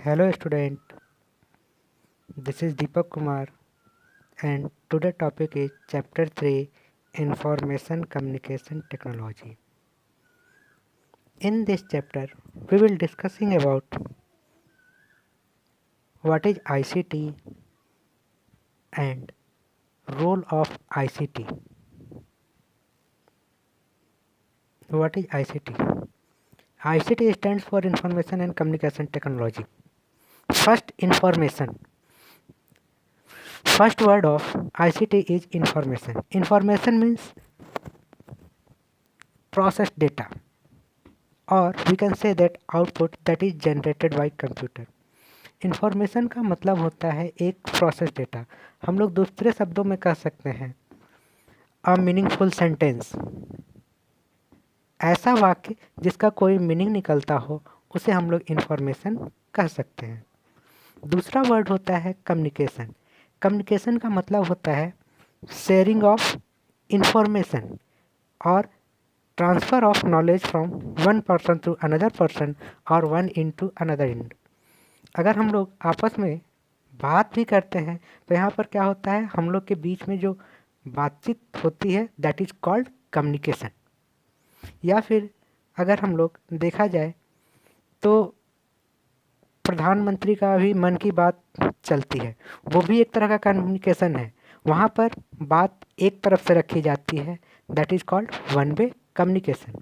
Hello student, this is Deepak Kumar and today topic is chapter 3 Information Communication Technology. In this chapter we will discussing about what is ICT and role of ICT. What is ICT? ICT stands for Information and Communication Technology. First information. First word of ICT is information. Information means processed data, और we can say that output that is generated by computer. Information का मतलब होता है एक process data. हम लोग दूसरे शब्दों में कह सकते हैं अ मीनिंगफुल सेंटेंस. ऐसा वाक्य जिसका कोई मीनिंग निकलता हो उसे हम लोग इंफॉर्मेशन कह सकते हैं. दूसरा वर्ड होता है कम्युनिकेशन. कम्युनिकेशन का मतलब होता है शेयरिंग ऑफ इंफॉर्मेशन और transfer of knowledge from one person to another person और वन इनटू अनदर इंड. अगर हम लोग आपस में बात भी करते हैं तो यहाँ पर क्या होता है, हम लोग के बीच में जो बातचीत होती है दैट इज़ कॉल्ड कम्युनिकेशन. या फिर अगर हम लोग देखा जाए तो प्रधानमंत्री का भी मन की बात चलती है, वो भी एक तरह का कम्युनिकेशन है. वहाँ पर बात एक तरफ से रखी जाती है that is called one way communication.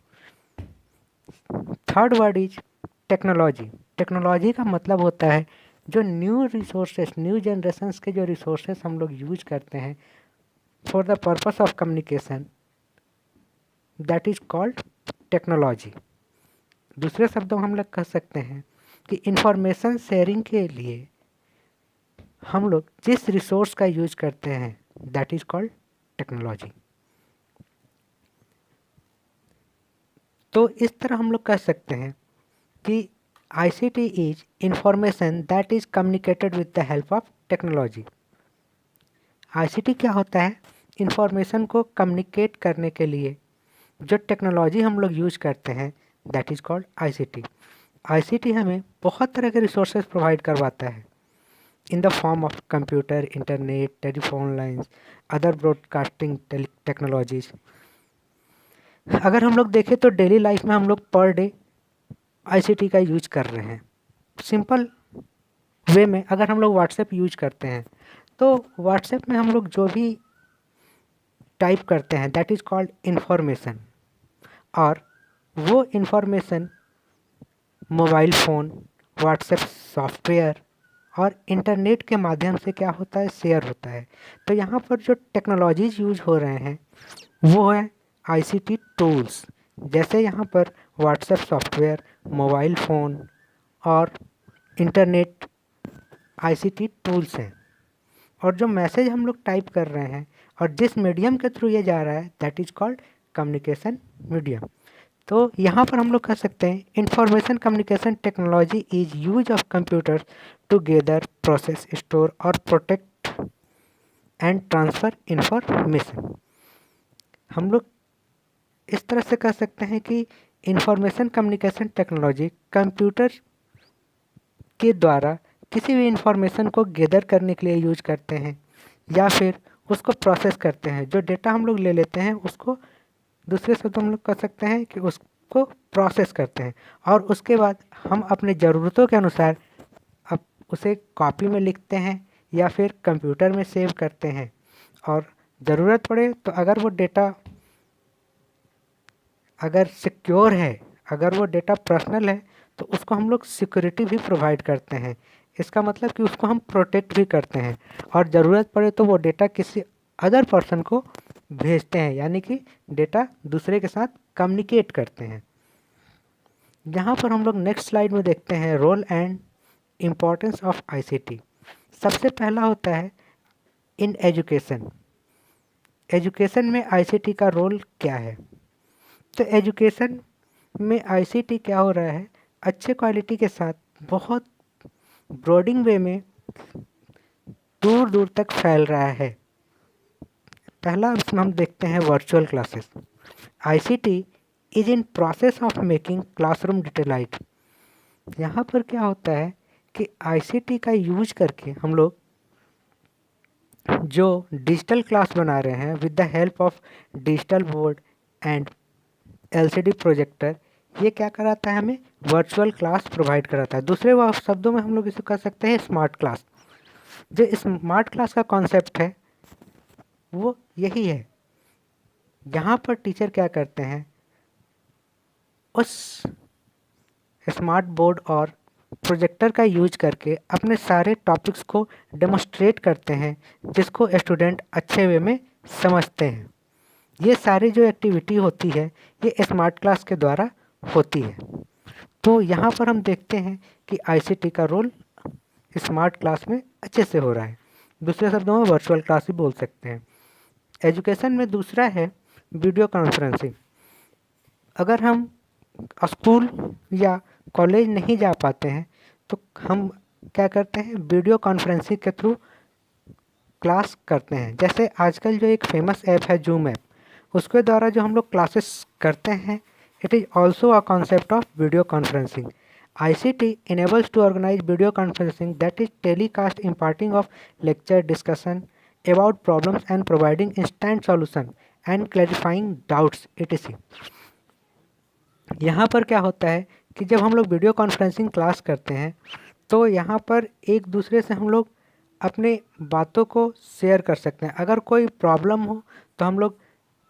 Third word is technology. Technology का मतलब होता है जो न्यू रिसोर्सेस, न्यू जनरेशन्स के जो रिसोर्सेस हम लोग यूज करते हैं for the purpose of communication that is called technology. दूसरे शब्दों में हम लोग कह सकते हैं कि इंफॉर्मेशन शेयरिंग के लिए हम लोग जिस रिसोर्स का यूज करते हैं दैट इज़ कॉल्ड टेक्नोलॉजी. तो इस तरह हम लोग कह सकते हैं कि ICT is information that is communicated with the help of technology. ICT क्या होता है? इंफॉर्मेशन को कम्युनिकेट करने के लिए जो टेक्नोलॉजी हम लोग यूज करते हैं that is called ICT. ICT हमें बहुत तरह के रिसोर्सेज प्रोवाइड करवाता है in the form of computer, internet, telephone lines, other broadcasting technologies. अगर हम लोग देखें तो डेली लाइफ में हम लोग पर डे ICT का यूज कर रहे हैं. सिंपल वे में अगर हम लोग व्हाट्सएप यूज करते हैं तो व्हाट्सएप में हम लोग जो भी टाइप करते हैं दैट इज़ कॉल्ड इंफॉर्मेशन. और वो information mobile phone, WhatsApp software और इंटरनेट के माध्यम से क्या होता है, शेयर होता है. तो यहाँ पर जो टेक्नोलॉजीज यूज हो रहे हैं वो है ICT टूल्स. जैसे यहाँ पर व्हाट्सएप सॉफ्टवेयर, मोबाइल फ़ोन और इंटरनेट ICT टूल्स हैं. और जो मैसेज हम लोग टाइप कर रहे हैं और जिस मीडियम के थ्रू ये जा रहा है that is called communication medium. तो यहाँ पर हम लोग कह सकते हैं information communication technology is use of computer to gather, process, store और प्रोटेक्ट एंड ट्रांसफ़र इंफॉर्मेशन. हम लोग इस तरह से कह सकते हैं कि इंफॉर्मेशन कम्युनिकेशन टेक्नोलॉजी कंप्यूटर के द्वारा किसी भी इंफॉर्मेशन को गैदर करने के लिए यूज करते हैं या फिर उसको प्रोसेस करते हैं. जो डेटा हम लोग ले लेते हैं उसको दूसरे शब्दों हम लोग कह सकते हैं कि उसको प्रोसेस करते हैं और उसके बाद हम अपने ज़रूरतों के अनुसार अब उसे कॉपी में लिखते हैं या फिर कंप्यूटर में सेव करते हैं. और ज़रूरत पड़े तो अगर वो डेटा अगर सिक्योर है, अगर वो डेटा पर्सनल है तो उसको हम लोग सिक्योरिटी भी प्रोवाइड करते हैं. इसका मतलब कि उसको हम प्रोटेक्ट भी करते हैं और ज़रूरत पड़े तो वो डेटा किसी अदर पर्सन को भेजते हैं, यानी कि डेटा दूसरे के साथ कम्युनिकेट करते हैं. यहाँ पर हम लोग नेक्स्ट स्लाइड में देखते हैं role and importance of ICT. सबसे पहला होता है इन एजुकेशन. एजुकेशन में ICT का रोल क्या है? तो एजुकेशन में ICT क्या हो रहा है, अच्छे क्वालिटी के साथ बहुत ब्रॉडिंग वे में दूर दूर तक फैल रहा है. पहला इसमें हम देखते हैं virtual classes. ICT is in process of making classroom digitalised. यहाँ पर क्या होता है कि आईसीटी का यूज करके हम लोग जो डिजिटल क्लास बना रहे हैं with the help of digital board and LCD projector, ये क्या कराता है, हमें वर्चुअल क्लास प्रोवाइड कराता है। दूसरे शब्दों में हम लोग इसे कह सकते हैं स्मार्ट क्लास। जो स्मार्ट क्लास का कॉन्सेप्ट है वो यही है। यहाँ पर टीचर क्या करते हैं, उस स्मार्ट बोर्ड और प्रोजेक्टर का यूज करके अपने सारे टॉपिक्स को डेमोस्ट्रेट करते हैं जिसको स्टूडेंट अच्छे वे में समझते हैं। ये सारी जो एक्टिविटी होती है ये स्मार्ट क्लास के द्वारा होती है। तो यहाँ पर हम देखते हैं कि आईसीटी का रोल स्मार्ट क्लास में अच्छे से हो रहा है। दूसरे शब्दों में वर्चुअल क्लास भी बोल सकते हैं। एजुकेशन में दूसरा है वीडियो कॉन्फ्रेंसिंग। अगर हम स्कूल या कॉलेज नहीं जा पाते हैं तो हम क्या करते हैं, वीडियो कॉन्फ्रेंसिंग के थ्रू क्लास करते हैं। जैसे आजकल जो एक फेमस ऐप है जूम ऐप, उसके द्वारा जो हम लोग क्लासेस करते हैं, it is also a concept of video conferencing. ICT enables to organize video conferencing, that is telecast imparting of lecture, discussion about problems and providing instant solution and clarifying doubts etc. यहाँ पर क्या होता है कि जब हम लोग video conferencing class करते हैं तो यहाँ पर एक दूसरे से हम लोग अपने बातों को शेयर कर सकते हैं। अगर कोई प्रॉब्लम हो तो हम लोग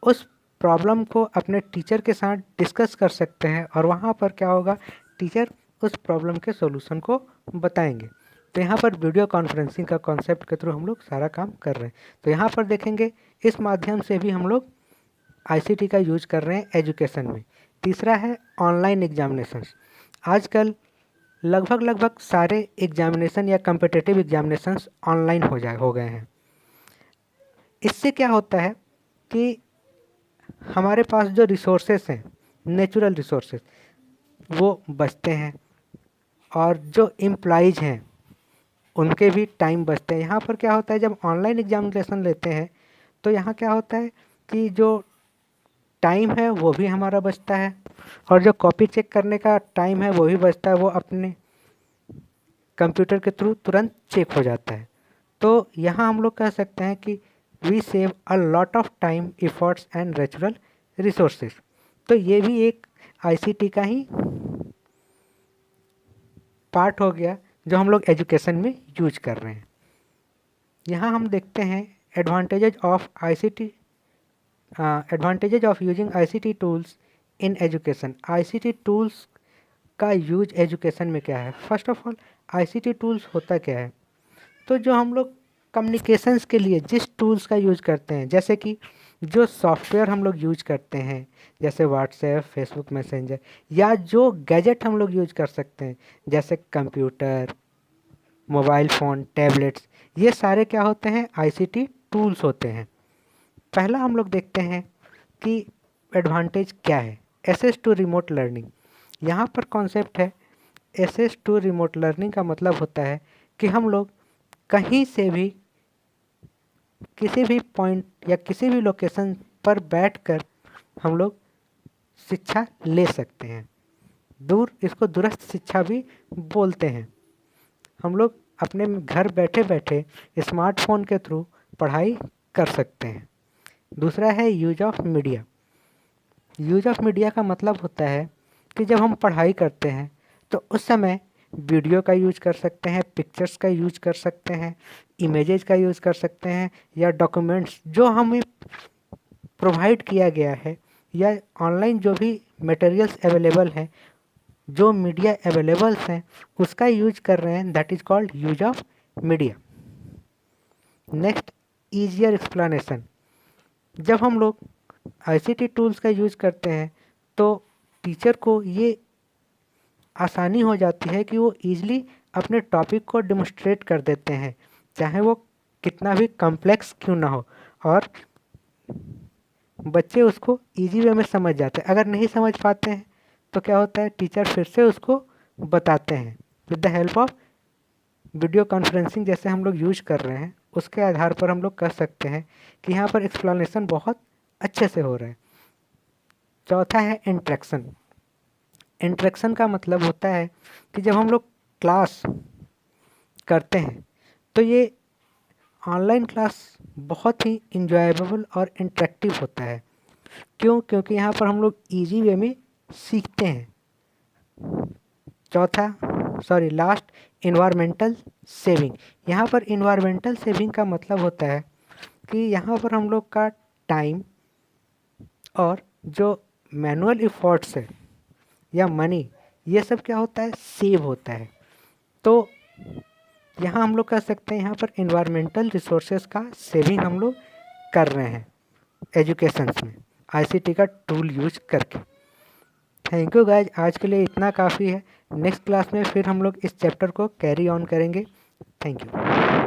उस प्रॉब्लम को अपने टीचर के साथ डिस्कस कर सकते हैं और वहाँ पर क्या होगा, टीचर उस प्रॉब्लम के सॉल्यूशन को बताएंगे। तो यहाँ पर वीडियो कॉन्फ्रेंसिंग का कॉन्सेप्ट के थ्रू हम लोग सारा काम कर रहे हैं। तो यहाँ पर देखेंगे इस माध्यम से भी हम लोग आईसीटी का यूज कर रहे हैं एजुकेशन में। तीसरा है ऑनलाइन एग्जामिनेशंस। आजकल लगभग सारे एग्जामिनेशन या कम्पिटिटिव एग्जामिनेशंस ऑनलाइन हो गए हैं। इससे क्या होता है कि हमारे पास जो रिसोर्सेस हैं, नेचुरल रिसोर्सेस, वो बचते हैं और जो एम्प्लॉइज हैं उनके भी टाइम बचते हैं। यहाँ पर क्या होता है, जब ऑनलाइन एग्जामिनेशन लेते हैं तो यहाँ क्या होता है कि जो टाइम है वो भी हमारा बचता है और जो कॉपी चेक करने का टाइम है वो भी बचता है, वो अपने कंप्यूटर के थ्रू तुरंत चेक हो जाता है। तो यहाँ हम लोग कह सकते हैं कि we save a lot of time, efforts and natural resources. तो ये भी एक आईसीटी का ही पार्ट हो गया जो हम लोग एजुकेशन में यूज कर रहे हैं। यहाँ हम देखते हैं advantages of ICT, advantages of using ICT tools in education. ICT tools का यूज एजुकेशन में क्या है। First of all ICT tools होता क्या है, तो जो हम लोग कम्युनिकेशंस के लिए जिस टूल्स का यूज करते हैं, जैसे कि जो सॉफ्टवेयर हम लोग यूज करते हैं जैसे व्हाट्सएप, फेसबुक मैसेंजर, या जो गैजेट हम लोग यूज कर सकते हैं जैसे कंप्यूटर, मोबाइल फ़ोन, टैबलेट्स, ये सारे क्या होते हैं, आईसीटी टूल्स होते हैं। पहला हम लोग देखते हैं कि एडवांटेज क्या है। Access to remote learning. यहाँ पर कॉन्सेप्ट है एसेस टू रिमोट लर्निंग का मतलब होता है कि हम लोग कहीं से भी किसी भी पॉइंट या किसी भी लोकेशन पर बैठकर हम लोग शिक्षा ले सकते हैं। इसको दूरस्थ शिक्षा भी बोलते हैं। हम लोग अपने घर बैठे बैठे स्मार्टफोन के थ्रू पढ़ाई कर सकते हैं। दूसरा है use of media. Use of media का मतलब होता है कि जब हम पढ़ाई करते हैं तो उस समय वीडियो का यूज कर सकते हैं, पिक्चर्स का यूज कर सकते हैं, इमेजेस का यूज़ कर सकते हैं, या डॉक्यूमेंट्स जो हमें प्रोवाइड किया गया है, या ऑनलाइन जो भी मटेरियल्स अवेलेबल हैं, जो मीडिया अवेलेबल्स हैं उसका यूज कर रहे हैं। That is called use of media. Next, easier explanation. जब हम लोग आईसीटी टूल्स का यूज करते हैं तो टीचर को ये आसानी हो जाती है कि वो ईज़िली अपने टॉपिक को डेमोस्ट्रेट कर देते हैं, चाहे वो कितना भी कॉम्प्लेक्स क्यों ना हो, और बच्चे उसको इजी वे में समझ जाते हैं। अगर नहीं समझ पाते हैं तो क्या होता है, टीचर फिर से उसको बताते हैं with the help of video conferencing जैसे हम लोग यूज कर रहे हैं। उसके आधार पर हम लोग कह सकते हैं कि यहाँ पर एक्सप्लेनेशन बहुत अच्छे से हो रहा है। चौथा है इंट्रैक्शन। इंट्रैक्शन का मतलब होता है कि जब हम लोग क्लास करते हैं तो ये ऑनलाइन क्लास बहुत ही इंजॉयबल और इंटरेक्टिव होता है। क्यों? क्योंकि यहाँ पर हम लोग ईजी वे में सीखते हैं। Last, environmental saving. यहाँ पर इन्वायरमेंटल सेविंग का मतलब होता है कि यहाँ पर हम लोग का टाइम और जो मैनुअल एफर्ट्स है या मनी, ये सब क्या होता है, सेव होता है। तो यहाँ हम लोग कह सकते हैं यहाँ पर इन्वायरमेंटल रिसोर्सेज का सेविंग हम लोग कर रहे हैं एजुकेशंस में आईसीटी का टूल यूज करके। थैंक यू गाइज, आज के लिए इतना काफ़ी है। नेक्स्ट क्लास में फिर हम लोग इस चैप्टर को कैरी ऑन करेंगे। Thank you.